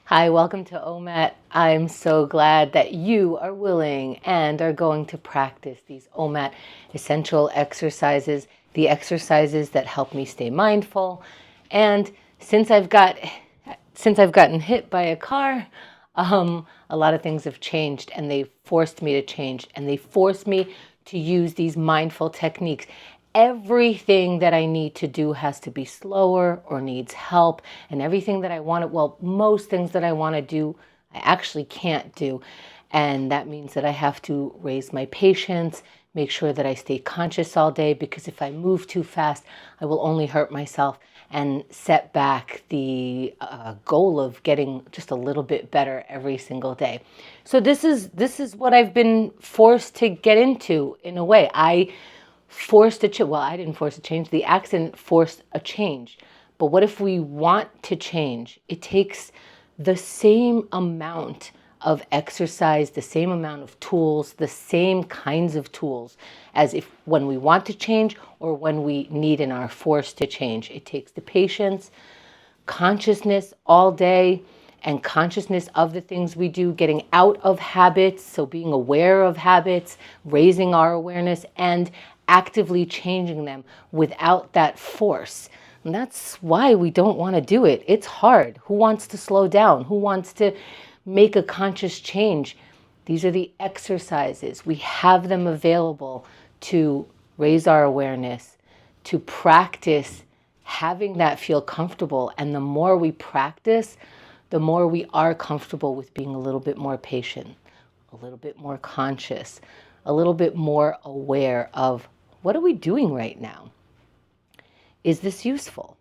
Hi, welcome to OMAT. I'm so glad that you are willing and are going to practice these OMAT essential exercises, the exercises that help me stay mindful. And since I've gotten hit by a car, a lot of things have changed, and they forced me to change, and they forced me to use these mindful techniques. Everything that I need to do has to be slower or needs help, and everything that I want to, well, most things that I want to do, I actually can't do. And that means that I have to raise my patience, make sure that I stay conscious all day, because if I move too fast, I will only hurt myself and set back the goal of getting just a little bit better every single day. So this is what I've been forced to get into in a way. I didn't force a change. The accident forced a change. But what if we want to change? It takes the same amount of exercise, the same amount of tools, the same kinds of tools as if when we want to change or when we need and are forced to change. It takes the patience, consciousness all day, and consciousness of the things we do, getting out of habits, so being aware of habits, raising our awareness, and actively changing them without that force. And that's why we don't want to do it. It's hard. Who wants to slow down? Who wants to make a conscious change? These are the exercises. We have them available to raise our awareness, to practice having that feel comfortable. And the more we practice, the more we are comfortable with being a little bit more patient, a little bit more conscious, a little bit more aware of what are we doing right now? Is this useful?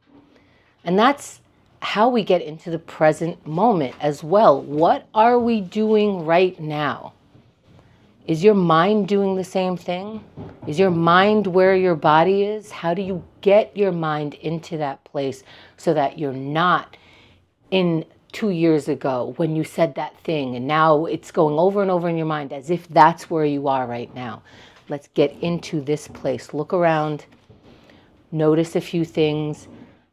And that's how we get into the present moment as well. What are we doing right now? Is your mind doing the same thing? Is your mind where your body is? How do you get your mind into that place so that you're not in 2 years ago when you said that thing and now it's going over and over in your mind as if that's where you are right now? Let's get into this place. Look around, notice a few things.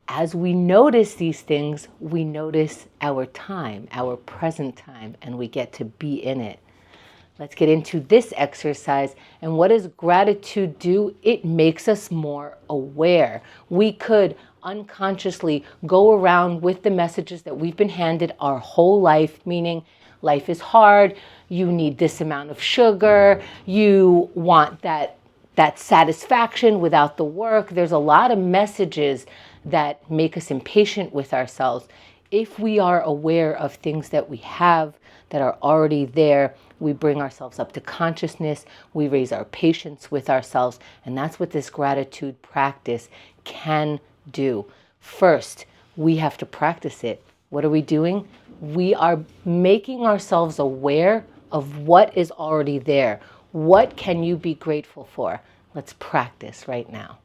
As we notice these things, we notice our time, our present time, and we get to be in it. Let's get into this exercise. And what does gratitude do? It makes us more aware. We could unconsciously go around with the messages that we've been handed our whole life, meaning life is hard, you need this amount of sugar, you want that satisfaction without the work. There's a lot of messages that make us impatient with ourselves. If we are aware of things that we have that are already there, we bring ourselves up to consciousness, we raise our patience with ourselves, and that's what this gratitude practice can do. First, we have to practice it. What are we doing? We are making ourselves aware of what is already there. What can you be grateful for? Let's practice right now.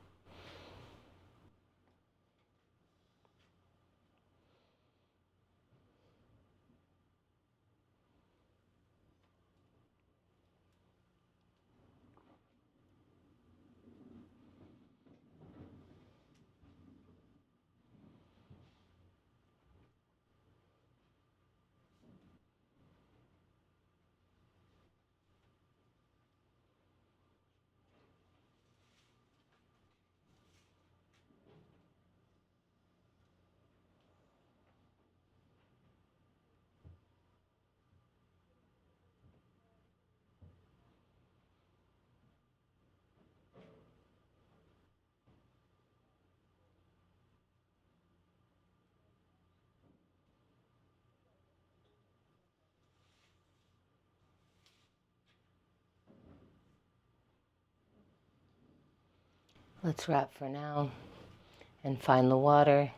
Let's wrap for now and find the water.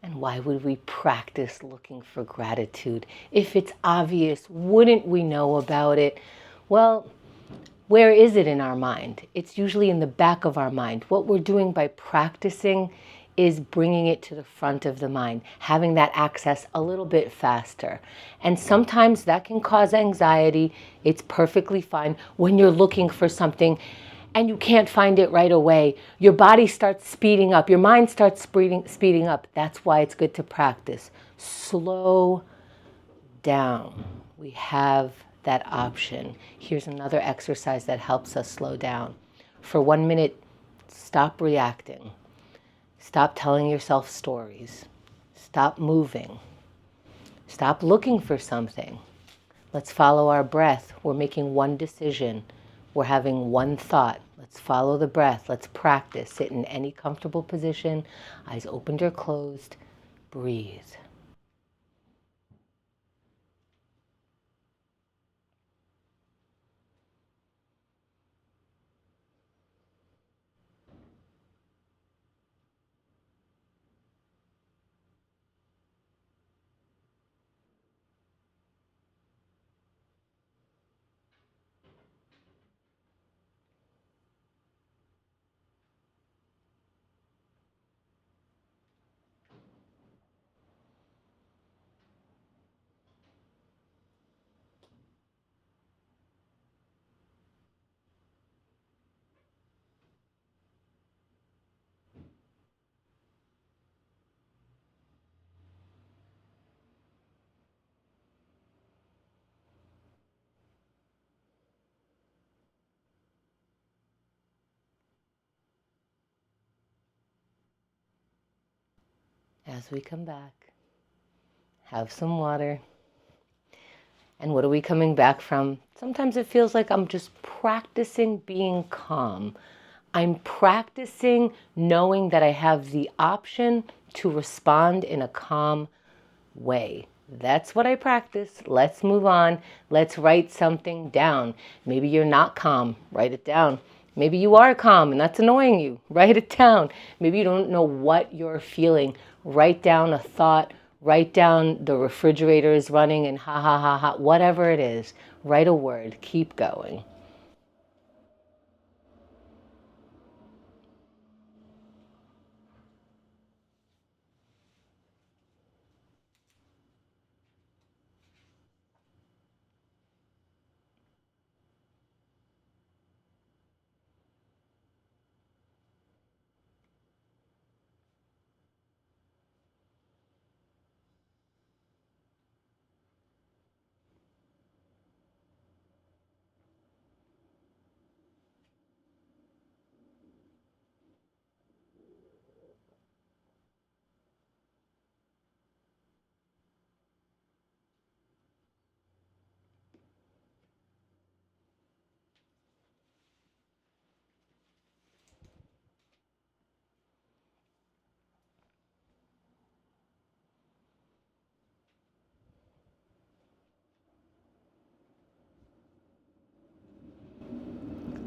And why would we practice looking for gratitude? If it's obvious, wouldn't we know about it? Well, where is it in our mind? It's usually in the back of our mind. What we're doing by practicing is bringing it to the front of the mind, having that access a little bit faster. And sometimes that can cause anxiety. It's perfectly fine when you're looking for something and you can't find it right away. Your body starts speeding up. Your mind starts speeding up. That's why it's good to practice. Slow, down. We have that option. Here's another exercise that helps us slow down. For 1 minute, stop reacting. Stop telling yourself stories. Stop moving. Stop looking for something. Let's follow our breath. We're making one decision. We're having one thought. Let's follow the breath. Let's practice. Sit in any comfortable position, eyes opened or closed. Breathe. As we come back, have some water. And what are we coming back from? Sometimes it feels like I'm just practicing being calm. I'm practicing knowing that I have the option to respond in a calm way. That's what I practice. Let's move on. Let's write something down. Maybe you're not calm. Write it down. Maybe you are calm and that's annoying you. Write it down. Maybe you don't know what you're feeling. Write down a thought. Write down the refrigerator is running and ha ha ha ha. Whatever it is, write a word. Keep going.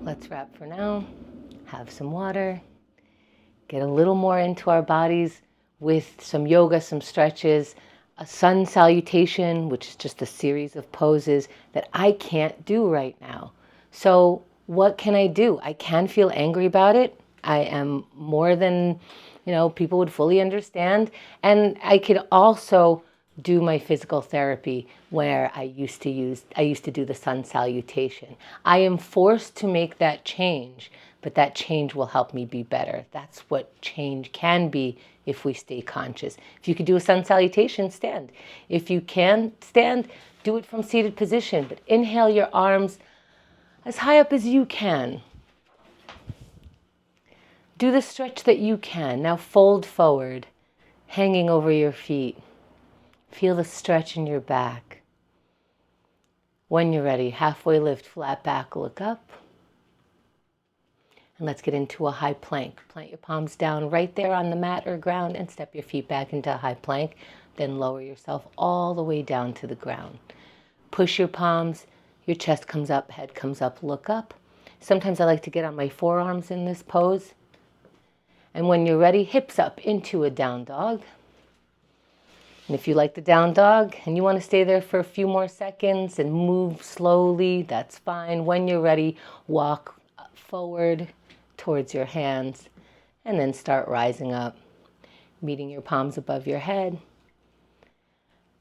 Let's wrap for now. Have some water. Get a little more into our bodies with some yoga, some stretches, a sun salutation, which is just a series of poses that I can't do right now. So what can I do? I can feel angry about it. I am more than, people would fully understand. And I could also do my physical therapy where I used to do the sun salutation. I am forced to make that change, but that change will help me be better. That's what change can be if we stay conscious. If you could do a sun salutation, stand. If you can stand, do it from seated position, but inhale your arms as high up as you can. Do the stretch that you can. Now fold forward, hanging over your feet. Feel the stretch in your back. When you're ready, halfway lift, flat back, look up. And let's get into a high plank. Plant your palms down right there on the mat or ground and step your feet back into a high plank. Then lower yourself all the way down to the ground. Push your palms, your chest comes up, head comes up, look up. Sometimes I like to get on my forearms in this pose. And when you're ready, hips up into a down dog. And if you like the down dog and you want to stay there for a few more seconds and move slowly, that's fine. When you're ready, walk forward towards your hands and then start rising up, meeting your palms above your head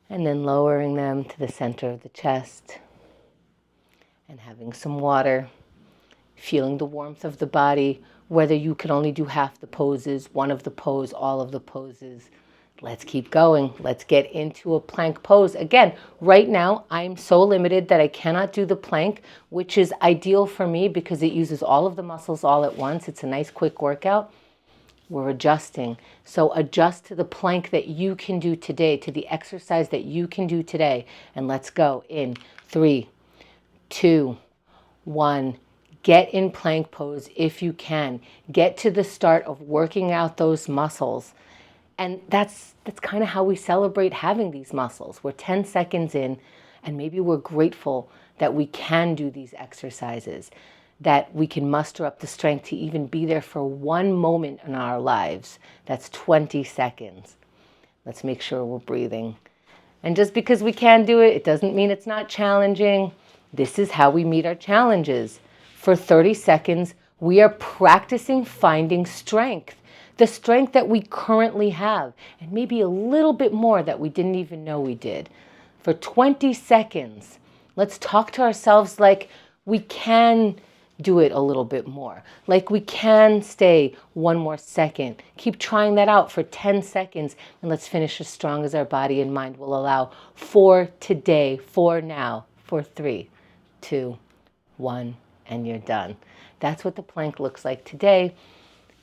and then lowering them to the center of the chest and having some water, feeling the warmth of the body, whether you can only do half the poses, one of the pose, all of the poses. Let's keep going. Let's get into a plank pose. Again, right now, I'm so limited that I cannot do the plank, which is ideal for me because it uses all of the muscles all at once. It's a nice quick workout. We're adjusting. So adjust to the plank that you can do today, to the exercise that you can do today. And let's go in 3, 2, 1. Get in plank pose if you can. Get to the start of working out those muscles. And that's kind of how we celebrate having these muscles. We're 10 seconds in, and maybe we're grateful that we can do these exercises, that we can muster up the strength to even be there for one moment in our lives. That's 20 seconds. Let's make sure we're breathing. And just because we can do it, it doesn't mean it's not challenging. This is how we meet our challenges. For 30 seconds, we are practicing finding strength. The strength that we currently have, and maybe a little bit more that we didn't even know we did. For 20 seconds, let's talk to ourselves like we can do it a little bit more, like we can stay one more second. Keep trying that out for 10 seconds, and let's finish as strong as our body and mind will allow. For today, for now, for 3, 2, 1, and you're done. That's what the plank looks like today.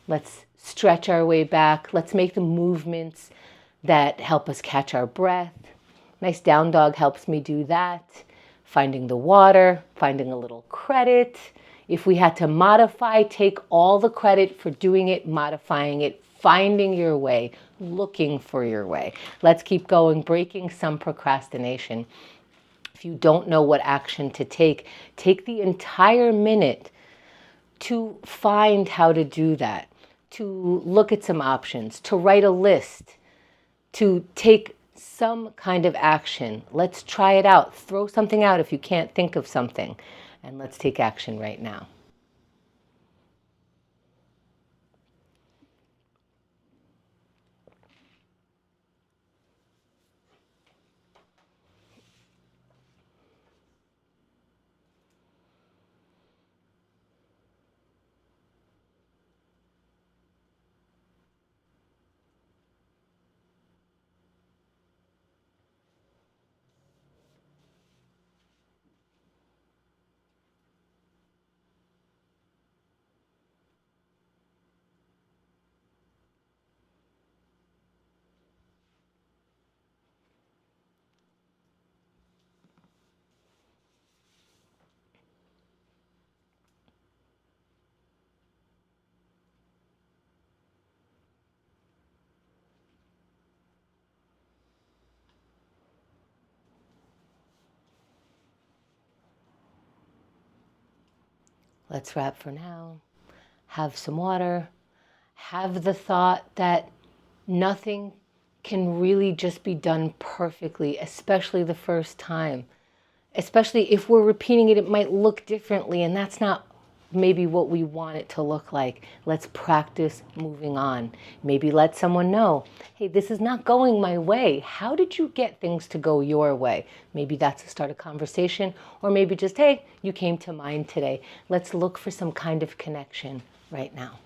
Let's stretch our way back. Let's make the movements that help us catch our breath. Nice down dog helps me do that. Finding the water, finding a little credit. If we had to modify, take all the credit for doing it, modifying it, finding your way, looking for your way. Let's keep going, breaking some procrastination. If you don't know what action to take the entire minute to find how to do that, to look at some options, to write a list, to take some kind of action. Let's try it out. Throw something out if you can't think of something. And let's take action right now. Let's wrap for now. Have some water. Have the thought that nothing can really just be done perfectly, especially the first time. Especially if we're repeating it, it might look differently, and that's not maybe what we want it to look like. Let's practice moving on. Maybe let someone know, hey, this is not going my way. How did you get things to go your way? Maybe that's to start a conversation, or maybe just, hey, you came to mind today. Let's look for some kind of connection right now.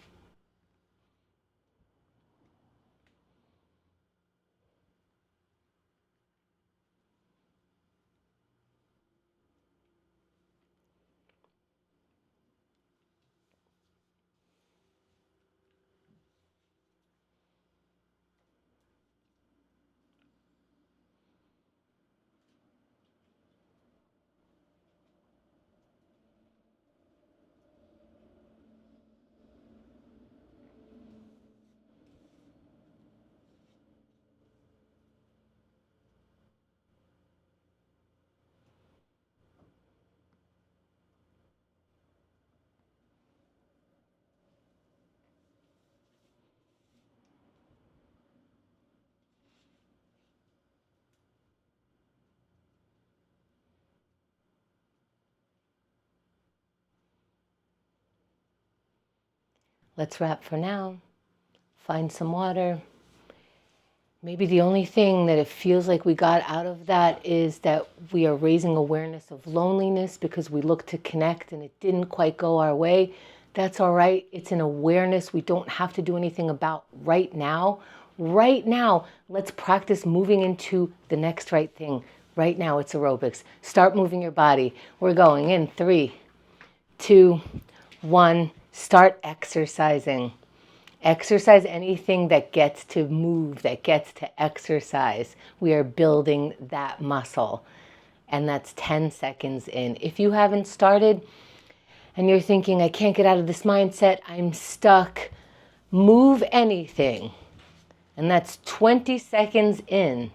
Let's wrap for now. Find some water. Maybe the only thing that it feels like we got out of that is that we are raising awareness of loneliness because we look to connect and it didn't quite go our way. That's all right. It's an awareness we don't have to do anything about right now. right now, let's practice moving into the next right thing. Right now, it's aerobics. Start moving your body. We're going in 3, 2, 1. Start exercising. Exercise anything that gets to move, that gets to exercise. We are building that muscle. And that's 10 seconds in. If you haven't started and you're thinking, I can't get out of this mindset, I'm stuck, move anything. And that's 20 seconds in.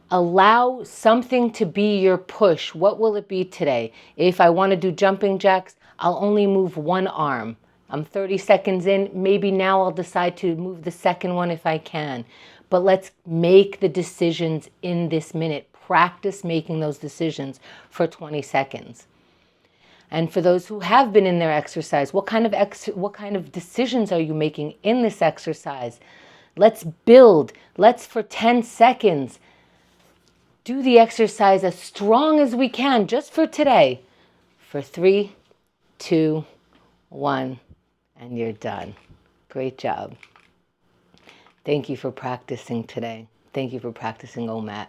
Allow something to be your push. What will it be today? If I want to do jumping jacks, I'll only move one arm. I'm 30 seconds in. Maybe now I'll decide to move the second one if I can. But let's make the decisions in this minute. Practice making those decisions for 20 seconds. And for those who have been in their exercise, what kind of decisions are you making in this exercise? Let's build. Let's, for 10 seconds, do the exercise as strong as we can just for today. For 3, 2, 1, and you're done. Great job. Thank you for practicing today. Thank you for practicing OMAT.